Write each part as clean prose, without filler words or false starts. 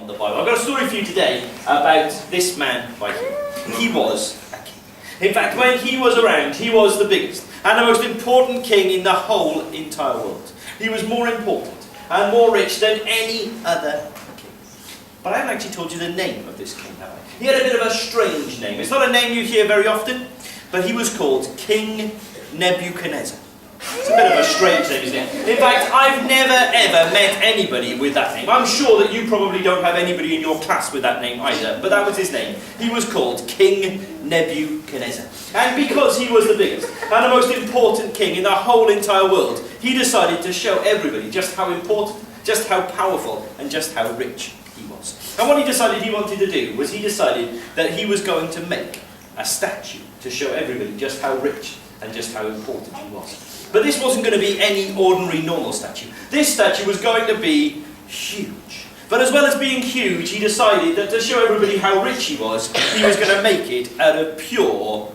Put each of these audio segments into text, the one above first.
from the Bible. I've got a story for you today about this man right here. He was a king. In fact, when he was around, he was the biggest and the most important king in the whole entire world. He was more important and more rich than any other king. But I haven't actually told you the name of this king, have I? He had a bit of a strange name. It's not a name you hear very often, but he was called King Nebuchadnezzar. It's a bit of a strange name, isn't it? In fact, I've never ever met anybody with that name. I'm sure that you probably don't have anybody in your class with that name either, but that was his name. He was called King Nebuchadnezzar. And because he was the biggest and the most important king in the whole entire world, he decided to show everybody just how important, just how powerful, and just how rich he was. And what he decided he wanted to do was he decided that he was going to make a statue to show everybody just how rich and just how important he was. But this wasn't going to be any ordinary normal statue. This statue was going to be huge. But as well as being huge, he decided that to show everybody how rich he was going to make it out of pure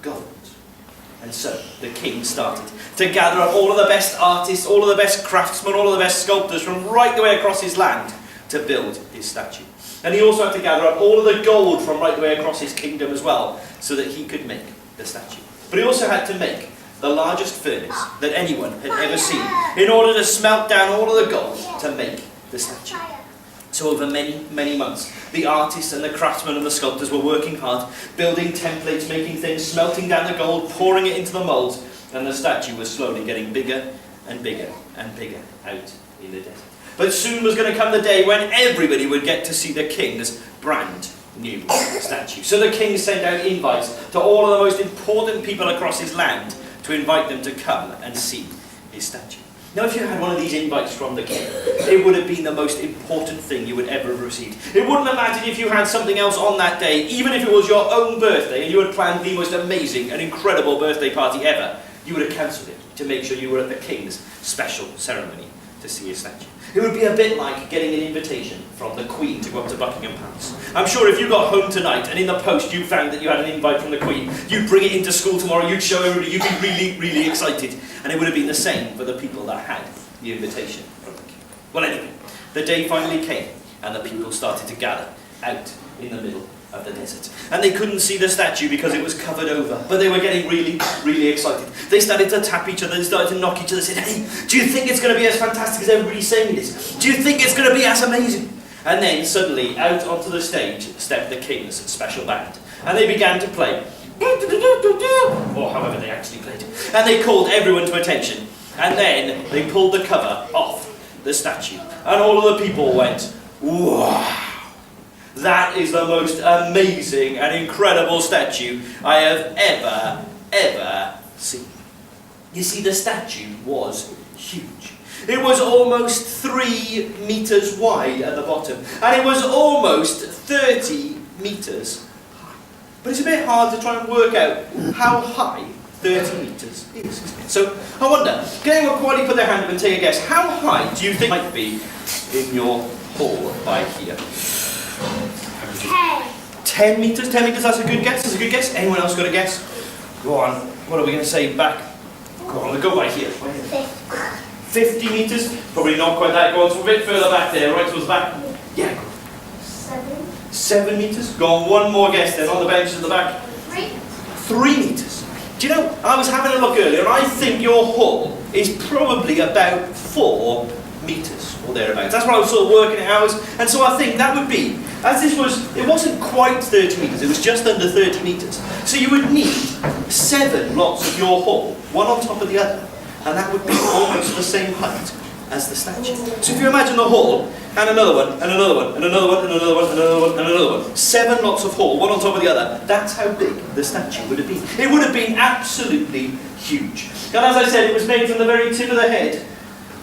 gold. And so the king started to gather up all of the best artists, all of the best craftsmen, all of the best sculptors from right the way across his land to build his statue. And he also had to gather up all of the gold from right the way across his kingdom as well, so that he could make the statue. But he also had to make the largest furnace that anyone had ever seen in order to smelt down all of the gold to make the statue. So over many, many months, the artists and the craftsmen and the sculptors were working hard, building templates, making things, smelting down the gold, pouring it into the molds, and the statue was slowly getting bigger and bigger and bigger out in the desert. But soon was going to come the day when everybody would get to see the king's brand new statue. So the king sent out invites to all of the most important people across his land to invite them to come and see his statue. Now, if you had one of these invites from the king, it would have been the most important thing you would ever have received. It wouldn't have mattered if you had something else on that day, even if it was your own birthday and you had planned the most amazing and incredible birthday party ever, you would have cancelled it to make sure you were at the king's special ceremony to see his statue. It would be a bit like getting an invitation from the Queen to go up to Buckingham Palace. I'm sure if you got home tonight and in the post you found that you had an invite from the Queen, you'd bring it into school tomorrow, you'd show everybody, you'd be really, really excited. And it would have been the same for the people that had the invitation from the King. Well, anyway, the day finally came and the people started to gather out in the middle of the desert. And they couldn't see the statue because it was covered over, but they were getting really, really excited. They started to tap each other, they started to knock each other, said, "Hey, do you think it's going to be as fantastic as everybody's saying it is? Do you think it's going to be as amazing?" And then suddenly, out onto the stage stepped the king's special band. And they began to play, or however they actually played. And they called everyone to attention. And then they pulled the cover off the statue. And all of the people went, "Wow! That is the most amazing and incredible statue I have ever seen." You see, the statue was huge. It was almost 3 meters wide at the bottom, and it was almost 30 meters high. But it's a bit hard to try and work out how high 30 meters is, isn't it? So I wonder, can anyone quietly put their hand up and take a guess? How high do you think might be in your hall by here? 10 meters? 10 meters, that's a good guess. That's a good guess. Anyone else got a guess? Go on. What are we going to say back? Go on, we'll go by here. 50 meters? Probably not quite that. Go on, so a bit further back there, right towards the back. Yeah. 7 meters? Go on, one more guess then, on the benches at the back. 3 meters. Do you know, I was having a look earlier, and I think your hall is probably about 4 meters or thereabouts. That's what I was sort of working out as, and so I think that would be, as this was, it wasn't quite 30 meters, it was just under 30 meters. So you would need 7 lots of your hall, one on top of the other, and that would be almost the same height as the statue. So if you imagine the hall, and another one, and another one, and another one, and another one, and another one, and another one, 7 lots of hall, one on top of the other, that's how big the statue would have been. It would have been absolutely huge. And as I said, it was made from the very tip of the head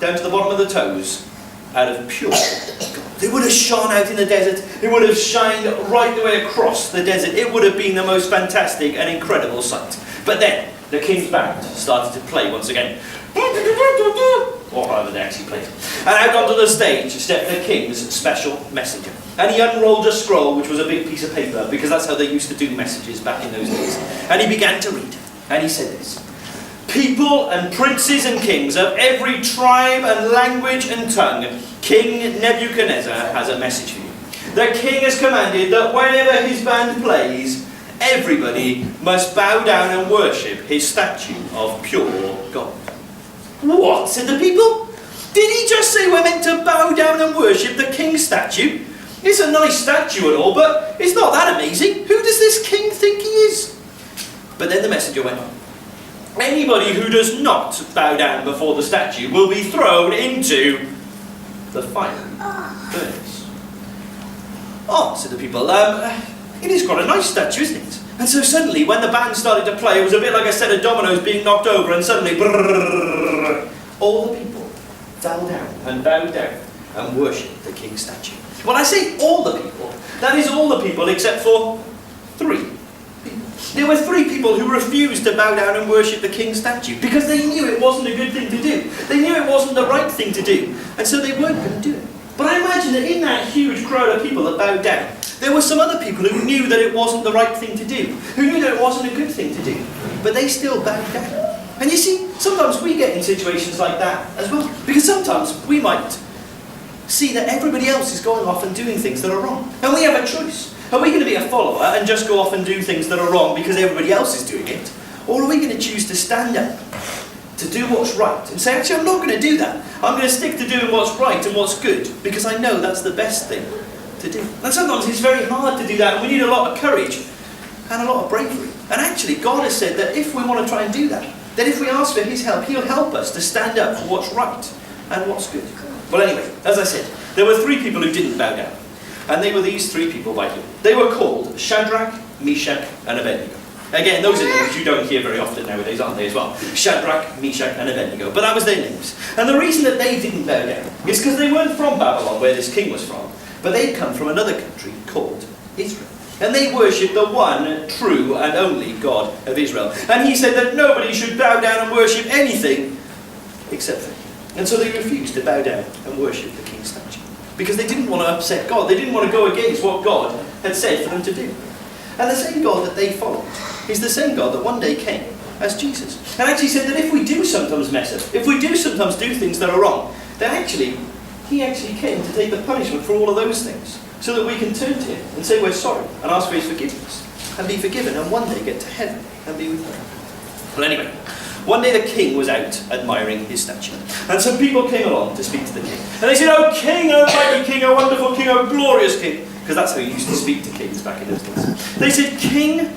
down to the bottom of the toes, out of pure gold. It would have shone out in the desert. It would have shined right the way across the desert. It would have been the most fantastic and incredible sight. But then, the king's band started to play once again. Or however they actually played. And out onto the stage stepped the king's special messenger. And he unrolled a scroll, which was a big piece of paper, because that's how they used to do messages back in those days. And he began to read. And he said this: "People and princes and kings of every tribe and language and tongue, King Nebuchadnezzar has a message for you. The king has commanded that whenever his band plays, everybody must bow down and worship his statue of pure gold. What? Said the people. Did he just say we're meant to bow down and worship the king's statue? It's a nice statue and all, but it's not that amazing. Who does this king think he is? But then the messenger went on. Anybody who does not bow down before the statue will be thrown into the fiery furnace. Oh, said the people, it is quite a nice statue, isn't it? And so suddenly, when the band started to play, it was a bit like a set of dominoes being knocked over, and suddenly, brrrr, all the people fell down and bowed down and worshipped the king's statue. When I say all the people, that is all the people except for 3 people. There were 3 people who refused to bow down and worship the king's statue because they knew it wasn't a good thing to do. They knew it wasn't the right thing to do, and so they weren't going to do it. But I imagine that in that huge crowd of people that bowed down, there were some other people who knew that it wasn't the right thing to do, who knew that it wasn't a good thing to do, but they still bowed down. And you see, sometimes we get in situations like that as well, because sometimes we might see that everybody else is going off and doing things that are wrong, and we have a choice. Are we going to be a follower and just go off and do things that are wrong because everybody else is doing it, or are we going to choose to stand up, to do what's right, and say, actually, I'm not going to do that. I'm going to stick to doing what's right and what's good, because I know that's the best thing to do. And sometimes it's very hard to do that, and we need a lot of courage and a lot of bravery. And actually, God has said that if we want to try and do that, that if we ask for his help, he'll help us to stand up for what's right and what's good. Well, anyway, as I said, there were 3 people who didn't bow down. And they were these 3 people by here. They were called Shadrach, Meshach, and Abednego. Again, those are names you don't hear very often nowadays, aren't they, as well? Shadrach, Meshach, and Abednego. But that was their names. And the reason that they didn't bow down is because they weren't from Babylon, where this king was from, but they'd come from another country called Israel. And they worshipped the one true and only God of Israel. And he said that nobody should bow down and worship anything except for him. And so they refused to bow down and worship the king's statue, because they didn't want to upset God. They didn't want to go against what God had said for them to do. And the same God that they followed is the same God that one day came as Jesus. And actually said that if we do sometimes mess up, if we do sometimes do things that are wrong, then he actually came to take the punishment for all of those things, so that we can turn to him and say we're sorry and ask for his forgiveness and be forgiven and one day get to heaven and be with him. Well, anyway, one day the king was out admiring his statue, and some people came along to speak to the king. And they said, "Oh king, oh mighty king, oh wonderful king, oh glorious king," because that's how you used to speak to kings back in those days. They said, "King,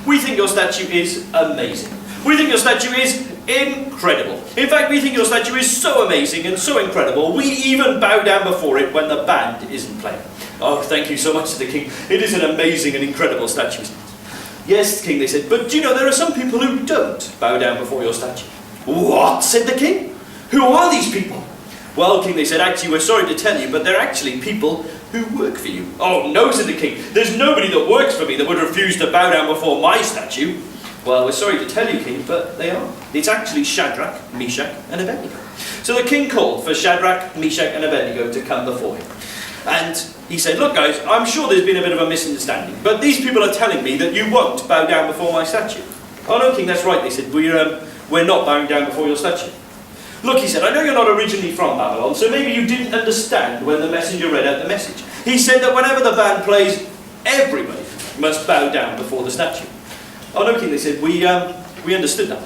we think your statue is amazing. We think your statue is incredible. In fact, we think your statue is so amazing and so incredible, we even bow down before it when the band isn't playing." "Oh, thank you so much," said the king. "It is an amazing and incredible statue." "Yes, king," they said, "but do you know there are some people who don't bow down before your statue?" "What?" said the king. "Who are these people?" "Well, king," they said, "actually, we're sorry to tell you, but they're actually people who work for you." "Oh, no," said the king. "There's nobody that works for me that would refuse to bow down before my statue." "Well, we're sorry to tell you, king, but they are. It's actually Shadrach, Meshach, and Abednego." So the king called for Shadrach, Meshach, and Abednego to come before him. And he said, "Look, guys, I'm sure there's been a bit of a misunderstanding, but these people are telling me that you won't bow down before my statue." "Oh, no, king, that's right," they said. We're not bowing down before your statue." "Look," he said, "I know you're not originally from Babylon, so maybe you didn't understand when the messenger read out the message. He said that whenever the band plays, everybody must bow down before the statue." "Oh, no, king," they said, we understood that."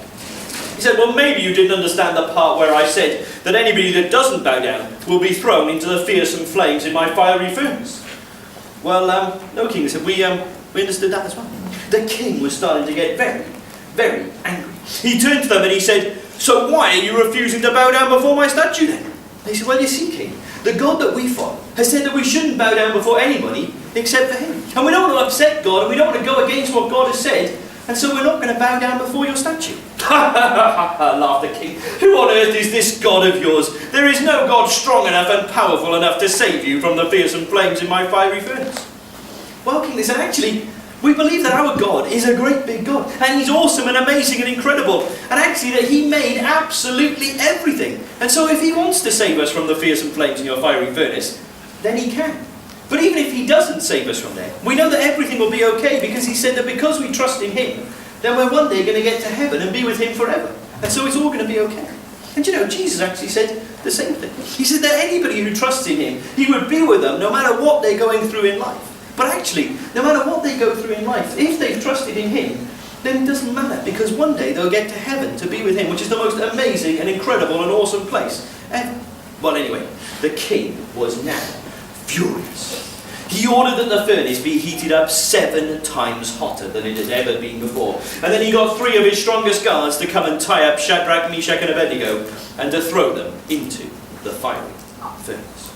He said, "Well, maybe you didn't understand the part where I said that anybody that doesn't bow down will be thrown into the fearsome flames in my fiery furnace." "Well, no, king," they said, we understood that as well." The king was starting to get very, very angry. He turned to them and he said, "So why are you refusing to bow down before my statue then?" They said, "Well, you see, king, the God that we follow has said that we shouldn't bow down before anybody except for him. And we don't want to upset God, and we don't want to go against what God has said, and so we're not going to bow down before your statue." "Ha ha ha ha," laughed the king. "Who on earth is this God of yours? There is no God strong enough and powerful enough to save you from the fearsome flames in my fiery furnace." "Well, king," they said, "actually, we believe that our God is a great big God, and he's awesome and amazing and incredible, and actually that he made absolutely everything. And so if he wants to save us from the fearsome flames in your fiery furnace, then he can. But even if he doesn't save us from there, we know that everything will be okay, because he said that because we trust in him, then we're one day going to get to heaven and be with him forever. And so it's all going to be okay." And Jesus actually said the same thing. He said that anybody who trusts in him, he would be with them no matter what they're going through in life. But actually, no matter what they go through in life, if they've trusted in him, then it doesn't matter, because one day they'll get to heaven to be with him, which is the most amazing and incredible and awesome place ever. Well, anyway, the king was now furious. He ordered that the furnace be heated up 7 times hotter than it had ever been before. And then he got 3 of his strongest guards to come and tie up Shadrach, Meshach and Abednego and to throw them into the fiery furnace.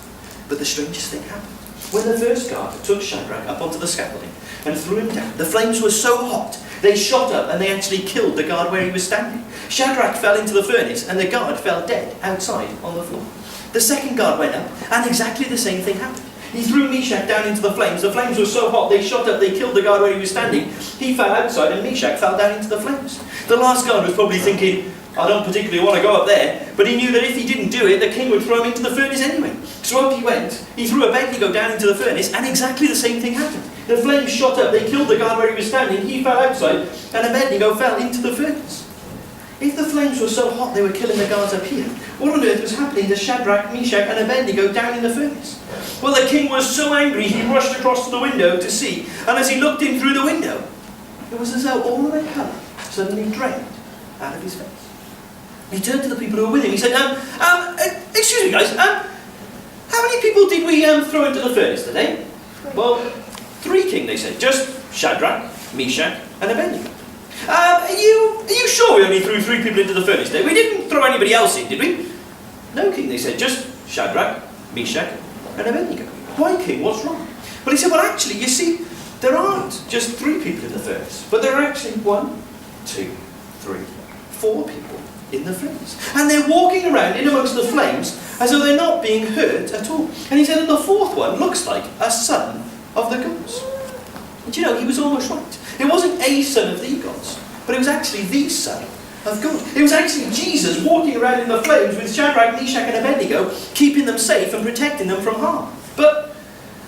But the strangest thing happened. When the first guard took Shadrach up onto the scaffolding and threw him down, the flames were so hot, they shot up and they actually killed the guard where he was standing. Shadrach fell into the furnace and the guard fell dead outside on the floor. The second guard went up and exactly the same thing happened. He threw Meshach down into the flames. The flames were so hot, they shot up, they killed the guard where he was standing. He fell outside and Meshach fell down into the flames. The last guard was probably thinking, I don't particularly want to go up there, but he knew that if he didn't do it, the king would throw him into the furnace anyway. So up he went, he threw Abednego down into the furnace, and exactly the same thing happened. The flames shot up, they killed the guard where he was standing, he fell outside, and Abednego fell into the furnace. If the flames were so hot they were killing the guards up here, what on earth was happening to Shadrach, Meshach and Abednego down in the furnace? Well, the king was so angry he rushed across to the window to see, and as he looked in through the window, it was as though all of the colour suddenly drained out of his face. He turned to the people who were with him. He said, excuse me guys, how many people did we throw into the furnace today? Well, 3, king, they said. Just Shadrach, Meshach and Abednego. Are you sure we only threw 3 people into the furnace today? We didn't throw anybody else in, did we? No, king, they said. Just Shadrach, Meshach and Abednego. Why, king? What's wrong? Well, he said, well, actually, you see, there aren't just 3 people in the furnace, but there are actually 1, 2, 3, 4 people in the flames. And they're walking around in amongst the flames as though they're not being hurt at all. And he said that the 4th one looks like a son of the gods. And he was almost right. It wasn't a son of the gods, but it was actually the son of God. It was actually Jesus walking around in the flames with Shadrach, Meshach and Abednego, keeping them safe and protecting them from harm. But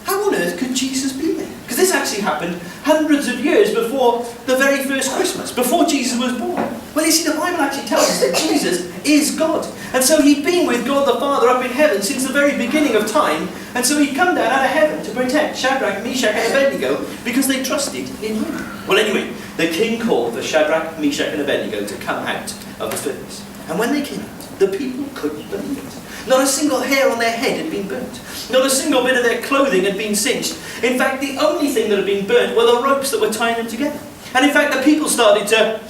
how on earth could Jesus be there? Because this actually happened hundreds of years before the very first Christmas, before Jesus was born. Well, you see, the Bible actually tells us that Jesus is God. And so he'd been with God the Father up in heaven since the very beginning of time. And so he'd come down out of heaven to protect Shadrach, Meshach and Abednego because they trusted in him. Well, anyway, the king called for Shadrach, Meshach and Abednego to come out of the furnace. And when they came out, the people couldn't believe it. Not a single hair on their head had been burnt. Not a single bit of their clothing had been singed. In fact, the only thing that had been burnt were the ropes that were tying them together. And in fact, the people started to...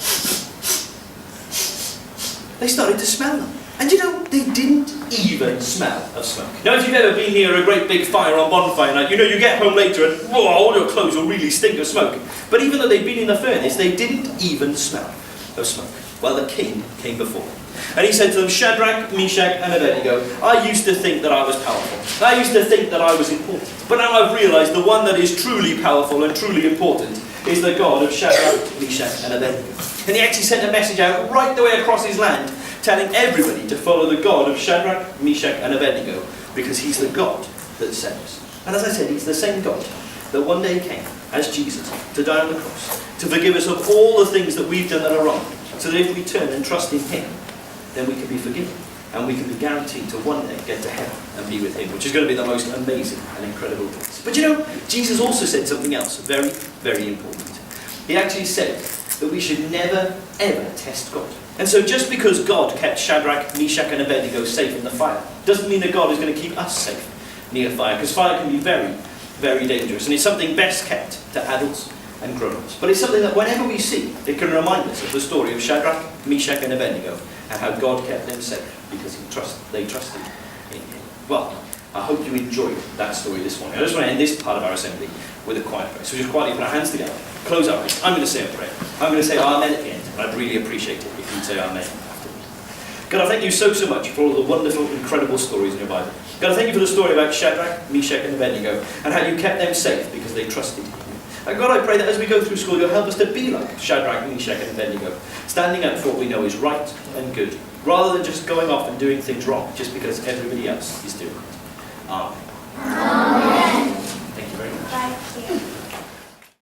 They started to smell them. And they didn't even smell of smoke. Now, if you've ever been near a great big fire on bonfire night, you get home later and all your clothes will really stink of smoke. But even though they'd been in the furnace, they didn't even smell of smoke. Well, the king came before them. And he said to them, Shadrach, Meshach and Abednego, I used to think that I was powerful. I used to think that I was important. But now I've realised the one that is truly powerful and truly important is the God of Shadrach, Meshach and Abednego. And he actually sent a message out right the way across his land, telling everybody to follow the God of Shadrach, Meshach and Abednego, because he's the God that saves. And as I said, he's the same God that one day came as Jesus to die on the cross, to forgive us of all the things that we've done that are wrong, so that if we turn and trust in him, then we can be forgiven, and we can be guaranteed to one day get to heaven and be with him, which is going to be the most amazing and incredible place. But Jesus also said something else very, very important. He actually said that we should never, ever test God. And so just because God kept Shadrach, Meshach and Abednego safe in the fire, doesn't mean that God is going to keep us safe near fire, because fire can be very, very dangerous, and it's something best kept to adults and grown-ups. But it's something that whenever we see, it can remind us of the story of Shadrach, Meshach and Abednego, and how God kept them safe because they trusted in him. Well, I hope you enjoyed that story this morning. I just want to end this part of our assembly with a quiet prayer. So just quietly put our hands together, close our eyes. I'm going to say a prayer. I'm going to say Amen at the end, and I'd really appreciate it if you'd say Amen after me. God, I thank you so much for all the wonderful, incredible stories in your Bible. God, I thank you for the story about Shadrach, Meshach and Abednego, and how you kept them safe because they trusted in you. And God, I pray that as we go through school, you'll help us to be like Shadrach, Meshach and Abednego, standing up for what we know is right and good, rather than just going off and doing things wrong just because everybody else is doing it. Amen.